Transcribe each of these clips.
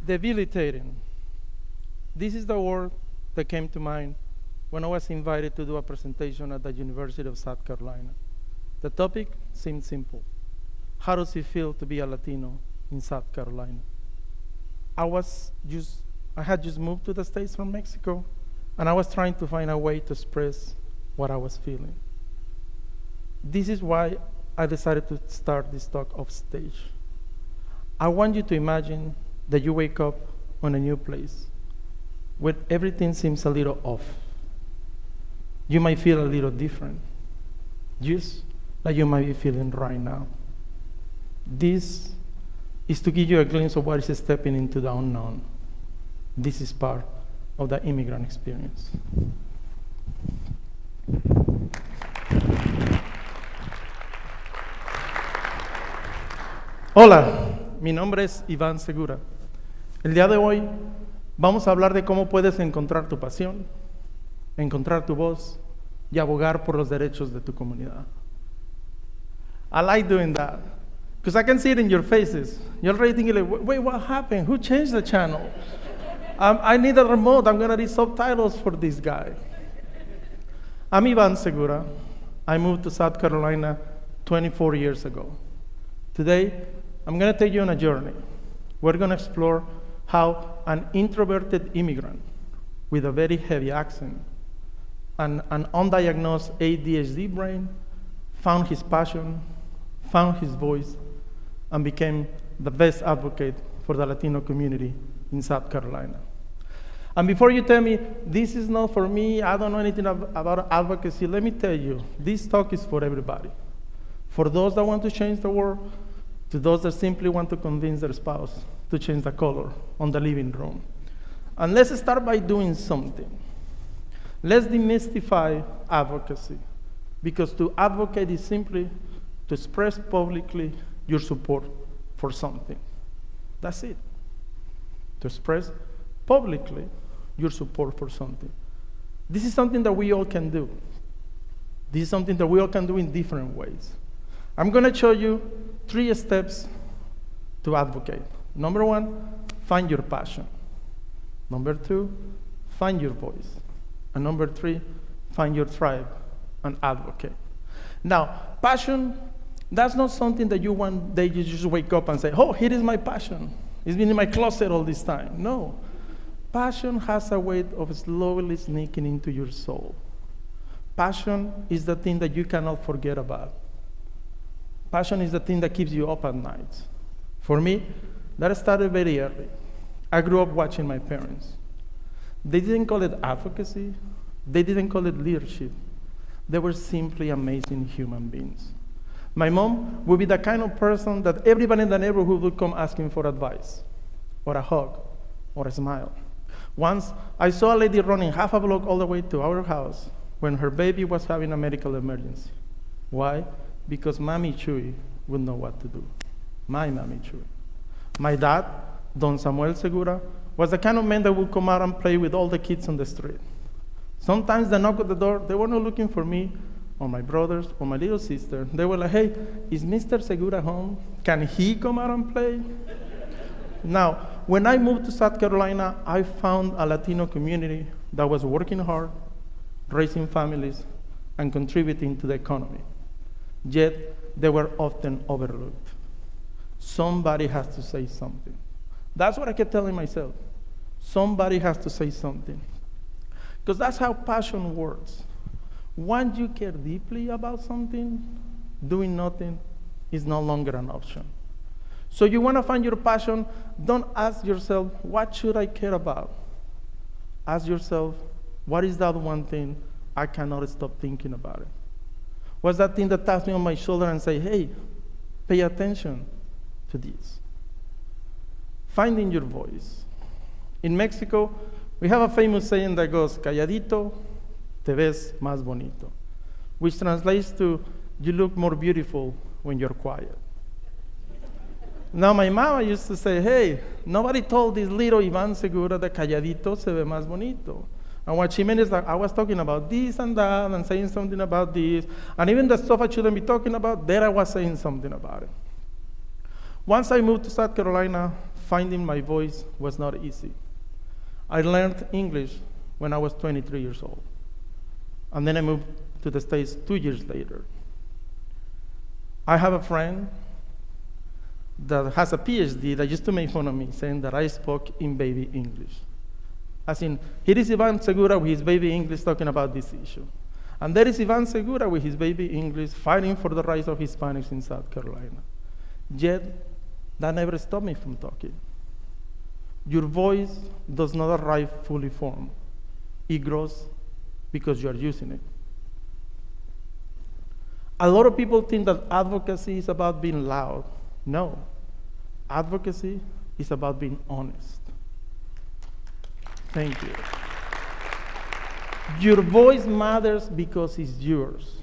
Debilitating. This is the word that came to mind when I was invited to do a presentation at the University of South Carolina. The topic seemed simple. How does it feel to be a Latino in South Carolina? I had just moved to the States from Mexico, and I was trying to find a way to express what I was feeling. This is why I decided to start this talk off stage. I want you to imagine that you wake up on a new place where everything seems a little off. You might feel a little different, just like you might be feeling right now. This is to give you a glimpse of what is stepping into the unknown. This is part of the immigrant experience. Hola, mi nombre es Iván Segura. El día de hoy vamos a hablar de cómo puedes encontrar tu pasión, encontrar tu voz y abogar por los derechos de tu comunidad. I like doing that because I can see it in your faces. You're already thinking like, wait, what happened? Who changed the channel? I need a remote. I'm going to read subtitles for this guy. I'm Iván Segura. I moved to South Carolina 24 years ago. Today, I'm going to take you on a journey. We're going to explore how an introverted immigrant with a very heavy accent and an undiagnosed ADHD brain found his passion, found his voice, and became the best advocate for the Latino community in South Carolina. And before you tell me, this is not for me, I don't know anything about advocacy, let me tell you, this talk is for everybody. For those that want to change the world, to those that simply want to convince their spouse to change the color on the living room. And let's start by doing something. Let's demystify advocacy, because to advocate is simply to express publicly your support for something. That's it. To express publicly your support for something. This is something that we all can do. This is something that we all can do in different ways. I'm going to show you 3 steps to advocate. Number 1, find your passion. Number 2, find your voice. And number 3, find your tribe and advocate. Now, passion, that's not something that you one day you just wake up and say, oh, here is my passion. It's been in my closet all this time. No. Passion has a way of slowly sneaking into your soul. Passion is the thing that you cannot forget about. Passion is the thing that keeps you up at night. For me, that started very early. I grew up watching my parents. They didn't call it advocacy. They didn't call it leadership. They were simply amazing human beings. My mom would be the kind of person that everybody in the neighborhood would come asking for advice, or a hug, or a smile. Once, I saw a lady running half a block all the way to our house when her baby was having a medical emergency. Why? Because Mommy Chuy would know what to do. My Mommy Chuy. My dad, Don Samuel Segura, was the kind of man that would come out and play with all the kids on the street. Sometimes they knock at the door, they were not looking for me or my brothers or my little sister. They were like, hey, is Mr. Segura home? Can he come out and play? Now, when I moved to South Carolina, I found a Latino community that was working hard, raising families, and contributing to the economy. Yet, they were often overlooked. Somebody has to say something. That's what I kept telling myself. Somebody has to say something. Because that's how passion works. Once you care deeply about something, doing nothing is no longer an option. So you want to find your passion, don't ask yourself, what should I care about? Ask yourself, what is that one thing I cannot stop thinking about it? What's that thing that taps me on my shoulder and say, hey, pay attention to this? Finding your voice. In Mexico, we have a famous saying that goes, calladito, te ves más bonito, which translates to, you look more beautiful when you're quiet. Now, my mama used to say, hey, nobody told this little Iván Segura that calladito se ve más bonito. And what she meant is that I was talking about this and that and saying something about this, and even the stuff I shouldn't be talking about, there I was saying something about it. Once I moved to South Carolina, finding my voice was not easy. I learned English when I was 23 years old. And then I moved to the States 2 years later. I have a friend that has a PhD that used to make fun of me, saying that I spoke in baby English. As in, here is Ivan Segura with his baby English talking about this issue. And there is Ivan Segura with his baby English fighting for the rights of Hispanics in South Carolina. Yet, that never stopped me from talking. Your voice does not arrive fully formed. It grows because you are using it. A lot of people think that advocacy is about being loud. No. Advocacy is about being honest. Thank you. Your voice matters because it's yours.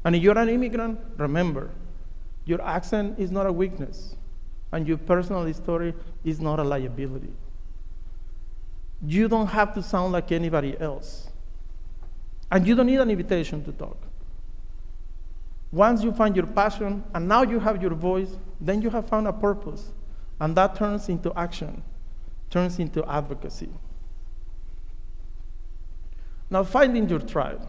And if you're an immigrant, remember, your accent is not a weakness, and your personal story is not a liability. You don't have to sound like anybody else. And you don't need an invitation to talk. Once you find your passion, and now you have your voice, then you have found a purpose. And that turns into action, turns into advocacy. Now, finding your tribe.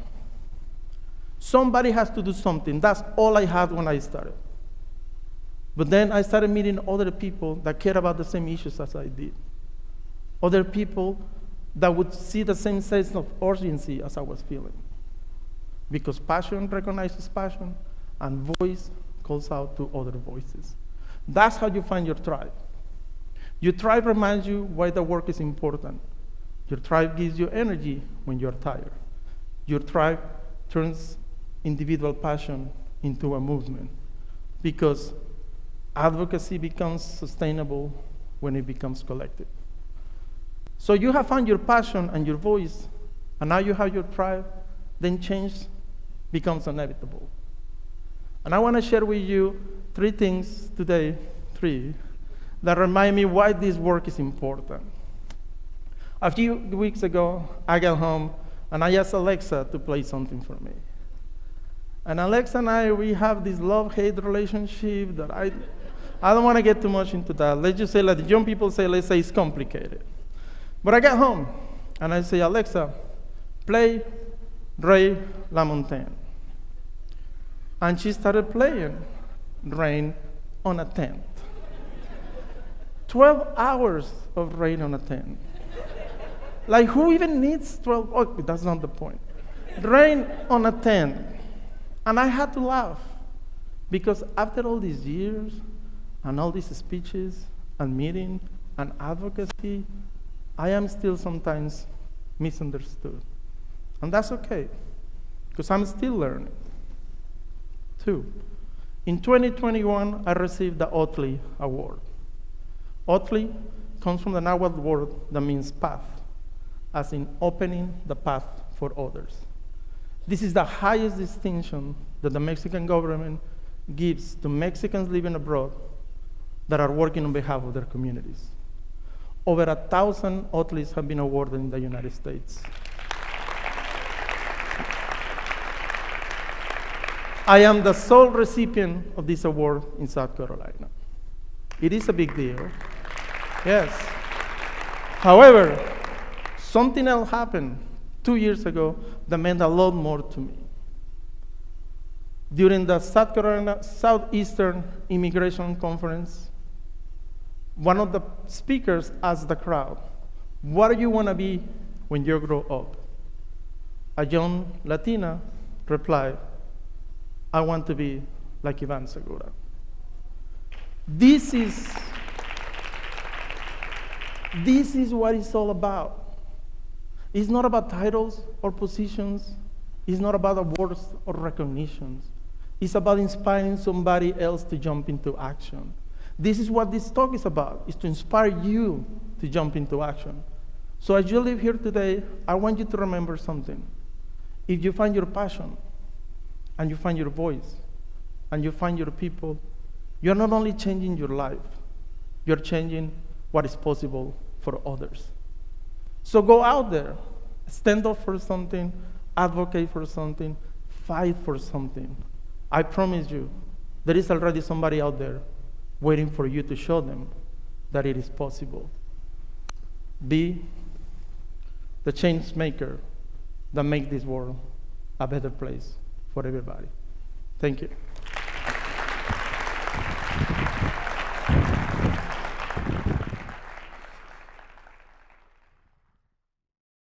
Somebody has to do something. That's all I had when I started. But then I started meeting other people that care about the same issues as I did. Other people that would see the same sense of urgency as I was feeling. Because passion recognizes passion, and voice calls out to other voices. That's how you find your tribe. Your tribe reminds you why the work is important. Your tribe gives you energy when you're tired. Your tribe turns individual passion into a movement, because advocacy becomes sustainable when it becomes collective. So you have found your passion and your voice, and now you have your tribe, then change becomes inevitable. And I want to share with you 3 things today, 3, that remind me why this work is important. A few weeks ago, I got home, and I asked Alexa to play something for me. And Alexa and I, we have this love-hate relationship that I don't want to get too much into that. Let's just say, like the young people say, let's say it's complicated. But I got home, and I say, Alexa, play Ray LaMontagne. And she started playing Rain on a Tent. 12 hours of Rain on a Tent. Like, who even needs 12? Oh, that's not the point. Rain on a Tent. And I had to laugh, because after all these years and all these speeches and meetings and advocacy, I am still sometimes misunderstood. And that's okay, because I'm still learning. 2, in 2021, I received the Otley Award. Otley comes from the Nahuatl word that means path, as in opening the path for others. This is the highest distinction that the Mexican government gives to Mexicans living abroad that are working on behalf of their communities. Over 1,000 Otleys have been awarded in the United States. I am the sole recipient of this award in South Carolina. It is a big deal. Yes. However, something else happened 2 years ago that meant a lot more to me. During the South Carolina Southeastern Immigration Conference, one of the speakers asked the crowd, what do you want to be when you grow up? A young Latina replied, I want to be like Ivan Segura. This is what it's all about. It's not about titles or positions. It's not about awards or recognitions. It's about inspiring somebody else to jump into action. This is what this talk is about, is to inspire you to jump into action. So as you live here today, I want you to remember something. If you find your passion, and you find your voice, and you find your people, you're not only changing your life, you're changing what is possible for others. So go out there, stand up for something, advocate for something, fight for something. I promise you, there is already somebody out there waiting for you to show them that it is possible. Be the change maker that makes this world a better place for everybody. Thank you.